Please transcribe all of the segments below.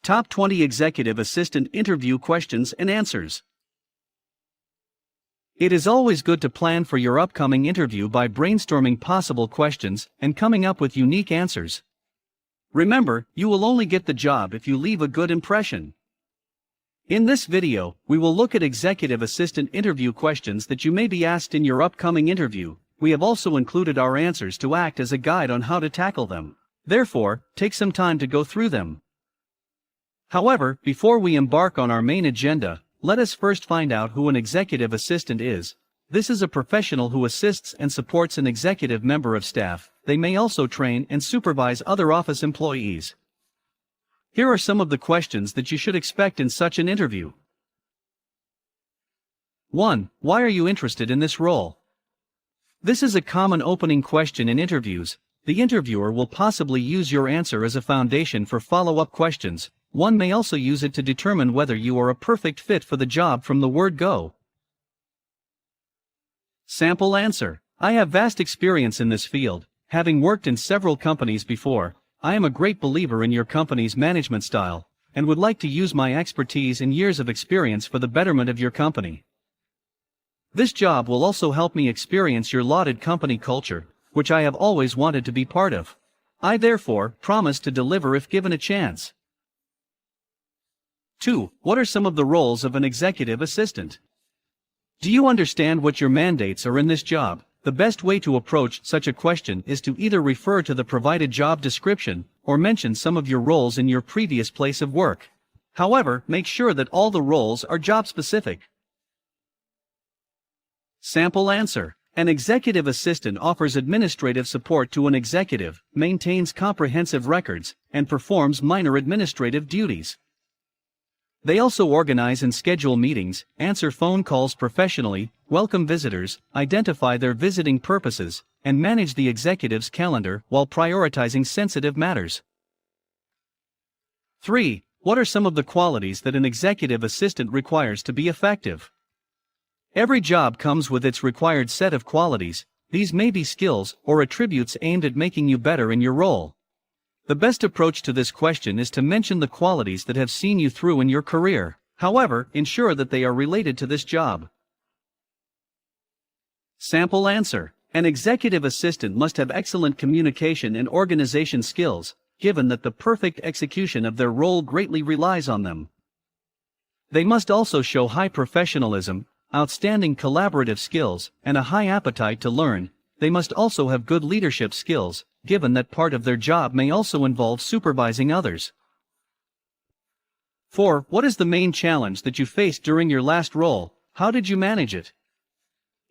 Top 20 Executive Assistant Interview Questions and Answers. It is always good to plan for your upcoming interview by brainstorming possible questions and coming up with unique answers. Remember, you will only get the job if you leave a good impression. In this video, we will look at executive assistant interview questions that you may be asked in your upcoming interview. We have also included our answers to act as a guide on how to tackle them. Therefore, take some time to go through them. However, before we embark on our main agenda, let us first find out who an executive assistant is. This is a professional who assists and supports an executive member of staff. They may also train and supervise other office employees. Here are some of the questions that you should expect in such an interview. 1. Why are you interested in this role? This is a common opening question in interviews. The interviewer will possibly use your answer as a foundation for follow-up questions. One may also use it to determine whether you are a perfect fit for the job from the word go. Sample answer. I have vast experience in this field, having worked in several companies before. I am a great believer in your company's management style, and would like to use my expertise and years of experience for the betterment of your company. This job will also help me experience your lauded company culture, which I have always wanted to be part of. I therefore promise to deliver if given a chance. 2. What are some of the roles of an executive assistant? Do you understand what your mandates are in this job? The best way to approach such a question is to either refer to the provided job description or mention some of your roles in your previous place of work. However, make sure that all the roles are job-specific. Sample answer. An executive assistant offers administrative support to an executive, maintains comprehensive records, and performs minor administrative duties. They also organize and schedule meetings, answer phone calls professionally, welcome visitors, identify their visiting purposes, and manage the executive's calendar while prioritizing sensitive matters. 3. What are some of the qualities that an executive assistant requires to be effective? Every job comes with its required set of qualities. These may be skills or attributes aimed at making you better in your role. The best approach to this question is to mention the qualities that have seen you through in your career. However, ensure that they are related to this job. Sample answer. An executive assistant must have excellent communication and organization skills, given that the perfect execution of their role greatly relies on them. They must also show high professionalism, outstanding collaborative skills, and a high appetite to learn. They must also have good leadership skills, given that part of their job may also involve supervising others. 4. What is the main challenge that you faced during your last role? How did you manage it?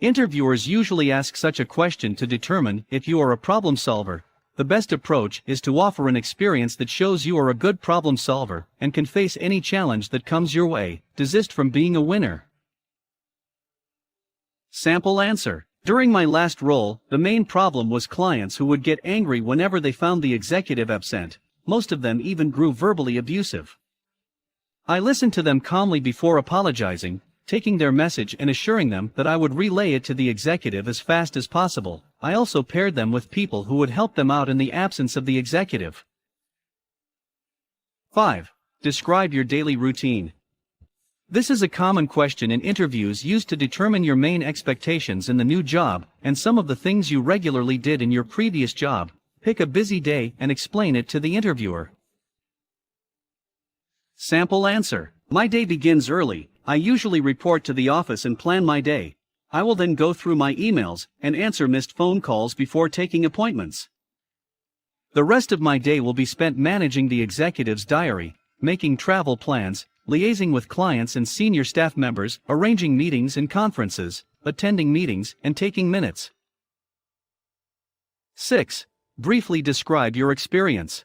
Interviewers usually ask such a question to determine if you are a problem solver. The best approach is to offer an experience that shows you are a good problem solver and can face any challenge that comes your way. Desist from being a winner. Sample answer. During my last role, the main problem was clients who would get angry whenever they found the executive absent. Most of them even grew verbally abusive. I listened to them calmly before apologizing, taking their message and assuring them that I would relay it to the executive as fast as possible. I also paired them with people who would help them out in the absence of the executive. 5. Describe your daily routine. This is a common question in interviews used to determine your main expectations in the new job and some of the things you regularly did in your previous job. Pick a busy day and explain it to the interviewer. Sample answer. My day begins early. I usually report to the office and plan my day. I will then go through my emails and answer missed phone calls before taking appointments. The rest of my day will be spent managing the executive's diary, making travel plans, liaising with clients and senior staff members, arranging meetings and conferences, attending meetings, and taking minutes. 6. Briefly describe your experience.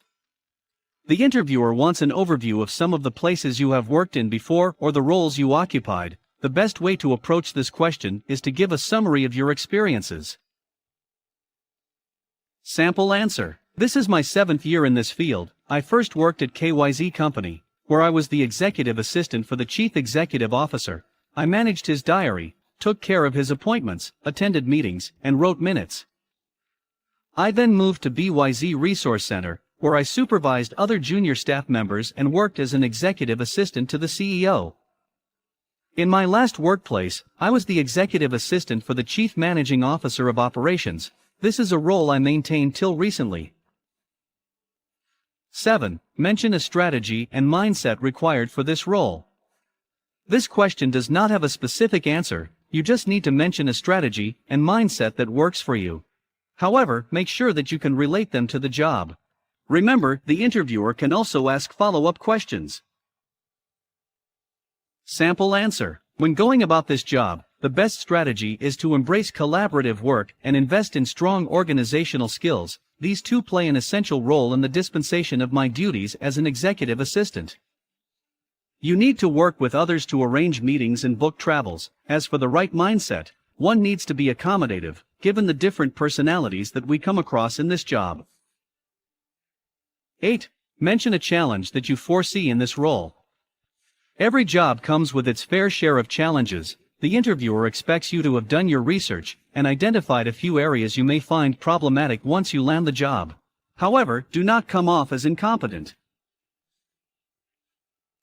The interviewer wants an overview of some of the places you have worked in before or the roles you occupied. The best way to approach this question is to give a summary of your experiences. Sample answer. This is my 7th year in this field. I first worked at KYZ Company, where I was the executive assistant for the chief executive officer. I managed his diary, took care of his appointments, attended meetings, and wrote minutes. I then moved to BYZ Resource Center, where I supervised other junior staff members and worked as an executive assistant to the CEO. In my last workplace, I was the executive assistant for the Chief Managing Officer of Operations. This is a role I maintained till recently. 7. Mention a strategy and mindset required for this role. This question does not have a specific answer, you just need to mention a strategy and mindset that works for you. However, make sure that you can relate them to the job. Remember, the interviewer can also ask follow-up questions. Sample answer. When going about this job, the best strategy is to embrace collaborative work and invest in strong organizational skills. These two play an essential role in the dispensation of my duties as an executive assistant. You need to work with others to arrange meetings and book travels. As for the right mindset, one needs to be accommodative, given the different personalities that we come across in this job. 8. Mention a challenge that you foresee in this role. Every job comes with its fair share of challenges. The interviewer expects you to have done your research and identified a few areas you may find problematic once you land the job. However, do not come off as incompetent.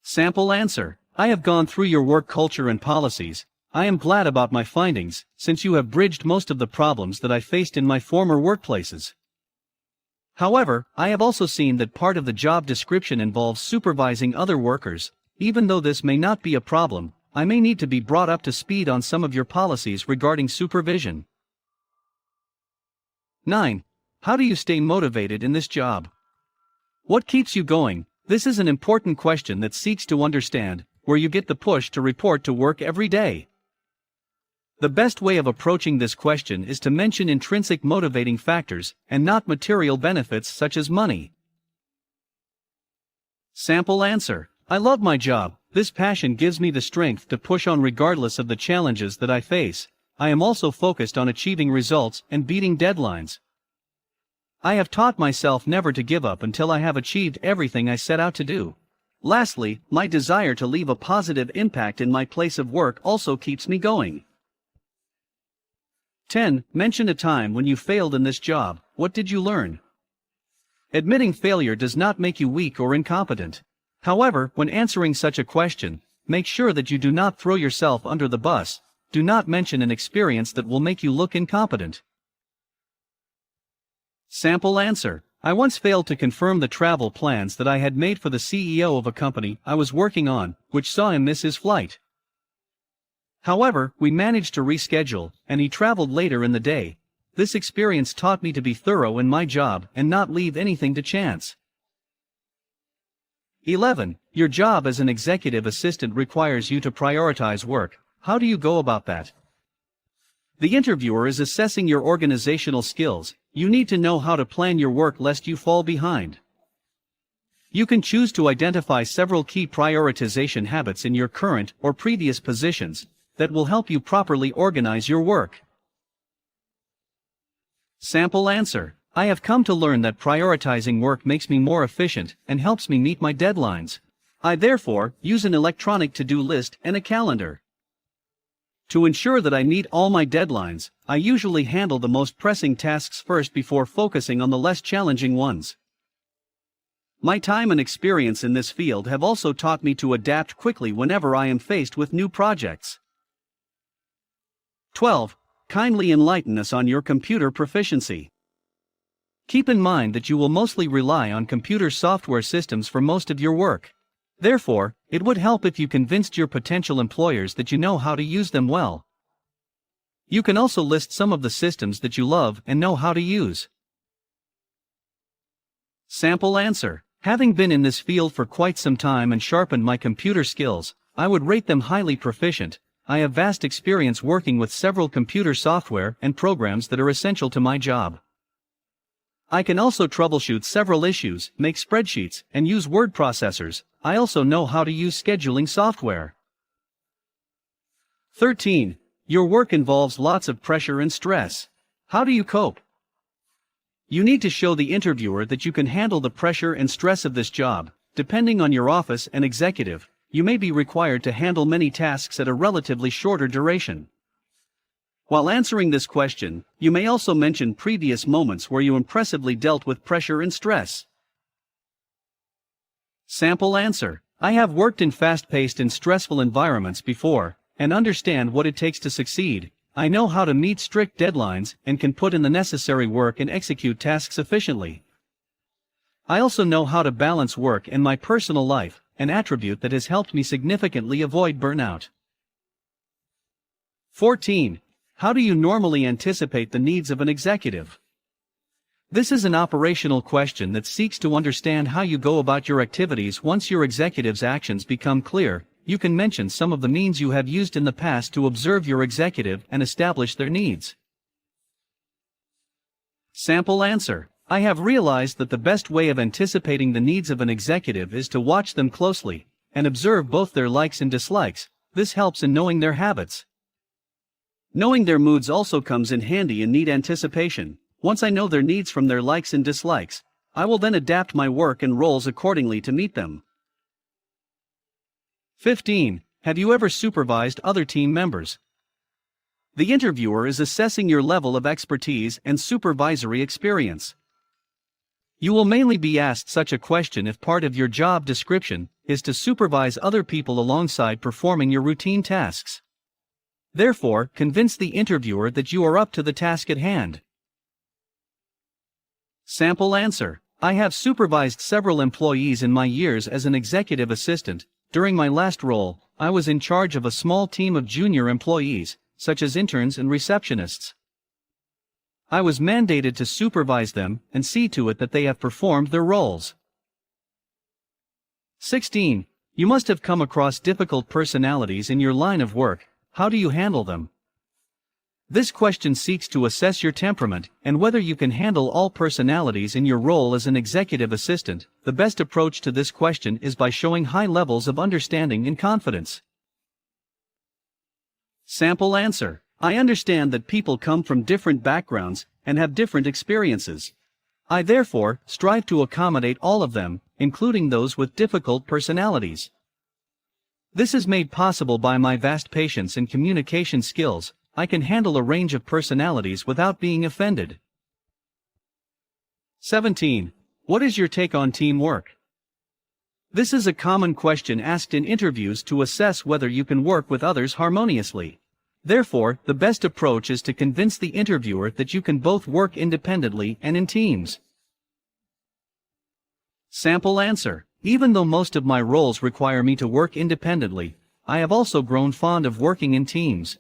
Sample answer. I have gone through your work culture and policies. I am glad about my findings, since you have bridged most of the problems that I faced in my former workplaces. However, I have also seen that part of the job description involves supervising other workers. Even though this may not be a problem, I may need to be brought up to speed on some of your policies regarding supervision. 9. How do you stay motivated in this job? What keeps you going? This is an important question that seeks to understand where you get the push to report to work every day. The best way of approaching this question is to mention intrinsic motivating factors and not material benefits such as money. Sample answer. I love my job. This passion gives me the strength to push on regardless of the challenges that I face. I am also focused on achieving results and beating deadlines. I have taught myself never to give up until I have achieved everything I set out to do. Lastly, my desire to leave a positive impact in my place of work also keeps me going. 10. Mention a time when you failed in this job. What did you learn? Admitting failure does not make you weak or incompetent. However, when answering such a question, make sure that you do not throw yourself under the bus. Do not mention an experience that will make you look incompetent. Sample answer. I once failed to confirm the travel plans that I had made for the CEO of a company I was working on, which saw him miss his flight. However, we managed to reschedule, and he traveled later in the day. This experience taught me to be thorough in my job and not leave anything to chance. 11. Your job as an executive assistant requires you to prioritize work. How do you go about that? The interviewer is assessing your organizational skills. You need to know how to plan your work lest you fall behind. You can choose to identify several key prioritization habits in your current or previous positions that will help you properly organize your work. Sample answer. I have come to learn that prioritizing work makes me more efficient and helps me meet my deadlines. I therefore use an electronic to-do list and a calendar. To ensure that I meet all my deadlines, I usually handle the most pressing tasks first before focusing on the less challenging ones. My time and experience in this field have also taught me to adapt quickly whenever I am faced with new projects. 12. Kindly enlighten us on your computer proficiency. Keep in mind that you will mostly rely on computer software systems for most of your work. Therefore, it would help if you convinced your potential employers that you know how to use them well. You can also list some of the systems that you love and know how to use. Sample answer. Having been in this field for quite some time and sharpened my computer skills, I would rate them highly proficient. I have vast experience working with several computer software and programs that are essential to my job. I can also troubleshoot several issues, make spreadsheets, and use word processors. I also know how to use scheduling software. 13. Your work involves lots of pressure and stress. How do you cope? You need to show the interviewer that you can handle the pressure and stress of this job. Depending on your office and executive, you may be required to handle many tasks at a relatively shorter duration. While answering this question, you may also mention previous moments where you impressively dealt with pressure and stress. Sample answer. I have worked in fast-paced and stressful environments before, and understand what it takes to succeed. I know how to meet strict deadlines and can put in the necessary work and execute tasks efficiently. I also know how to balance work and my personal life, an attribute that has helped me significantly avoid burnout. 14. How do you normally anticipate the needs of an executive? This is an operational question that seeks to understand how you go about your activities once your executive's actions become clear. You can mention some of the means you have used in the past to observe your executive and establish their needs. Sample answer. I have realized that the best way of anticipating the needs of an executive is to watch them closely and observe both their likes and dislikes. This helps in knowing their habits. Knowing their moods also comes in handy in need anticipation. Once I know their needs from their likes and dislikes, I will then adapt my work and roles accordingly to meet them. 15. Have you ever supervised other team members? The interviewer is assessing your level of expertise and supervisory experience. You will mainly be asked such a question if part of your job description is to supervise other people alongside performing your routine tasks. Therefore, convince the interviewer that you are up to the task at hand. Sample answer. I have supervised several employees in my years as an executive assistant. During my last role, I was in charge of a small team of junior employees, such as interns and receptionists. I was mandated to supervise them and see to it that they have performed their roles. 16. You must have come across difficult personalities in your line of work. How do you handle them? This question seeks to assess your temperament and whether you can handle all personalities in your role as an executive assistant. The best approach to this question is by showing high levels of understanding and confidence. Sample answer. I understand that people come from different backgrounds and have different experiences. I therefore strive to accommodate all of them, including those with difficult personalities. This is made possible by my vast patience and communication skills. I can handle a range of personalities without being offended. 17. What is your take on teamwork? This is a common question asked in interviews to assess whether you can work with others harmoniously. Therefore, the best approach is to convince the interviewer that you can both work independently and in teams. Sample answer. Even though most of my roles require me to work independently, I have also grown fond of working in teams.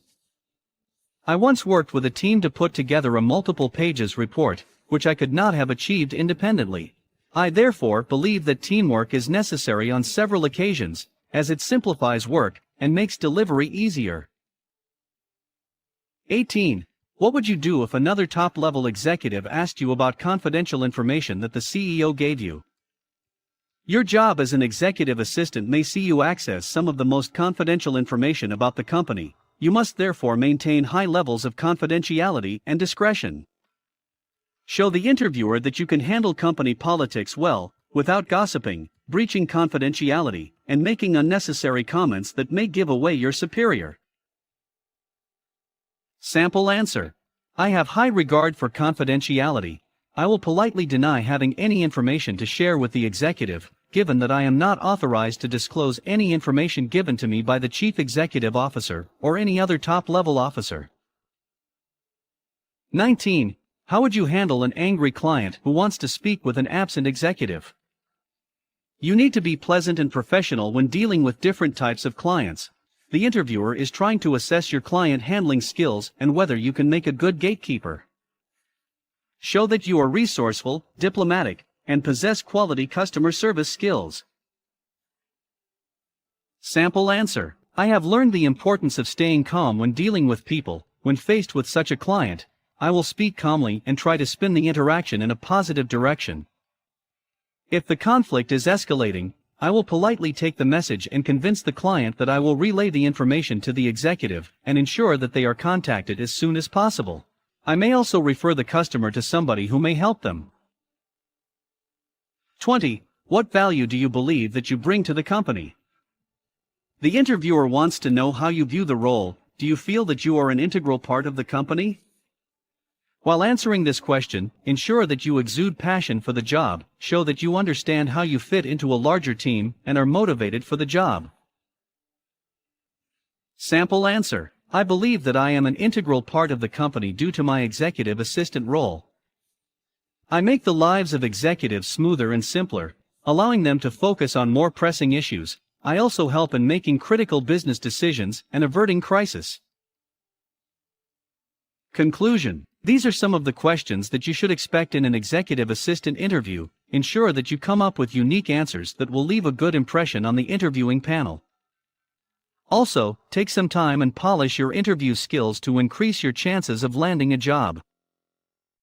I once worked with a team to put together a multiple pages report, which I could not have achieved independently. I therefore believe that teamwork is necessary on several occasions, as it simplifies work and makes delivery easier. 18. What would you do if another top-level executive asked you about confidential information that the CEO gave you? Your job as an executive assistant may see you access some of the most confidential information about the company. You must therefore maintain high levels of confidentiality and discretion. Show the interviewer that you can handle company politics well, without gossiping, breaching confidentiality, and making unnecessary comments that may give away your superior. Sample answer. I have high regard for confidentiality. I will politely deny having any information to share with the executive, given that I am not authorized to disclose any information given to me by the Chief Executive Officer or any other top-level officer. 19. How would you handle an angry client who wants to speak with an absent executive? You need to be pleasant and professional when dealing with different types of clients. The interviewer is trying to assess your client handling skills and whether you can make a good gatekeeper. Show that you are resourceful, diplomatic, and possess quality customer service skills. Sample answer. I have learned the importance of staying calm when dealing with people. When faced with such a client, I will speak calmly and try to spin the interaction in a positive direction. If the conflict is escalating, I will politely take the message and convince the client that I will relay the information to the executive and ensure that they are contacted as soon as possible. I may also refer the customer to somebody who may help them. 20. What value do you believe that you bring to the company? The interviewer wants to know how you view the role. Do you feel that you are an integral part of the company? While answering this question, ensure that you exude passion for the job, show that you understand how you fit into a larger team, and are motivated for the job. Sample answer: I believe that I am an integral part of the company due to my executive assistant role. I make the lives of executives smoother and simpler, allowing them to focus on more pressing issues. I also help in making critical business decisions and averting crisis. Conclusion: these are some of the questions that you should expect in an executive assistant interview. Ensure that you come up with unique answers that will leave a good impression on the interviewing panel. Also, take some time and polish your interview skills to increase your chances of landing a job.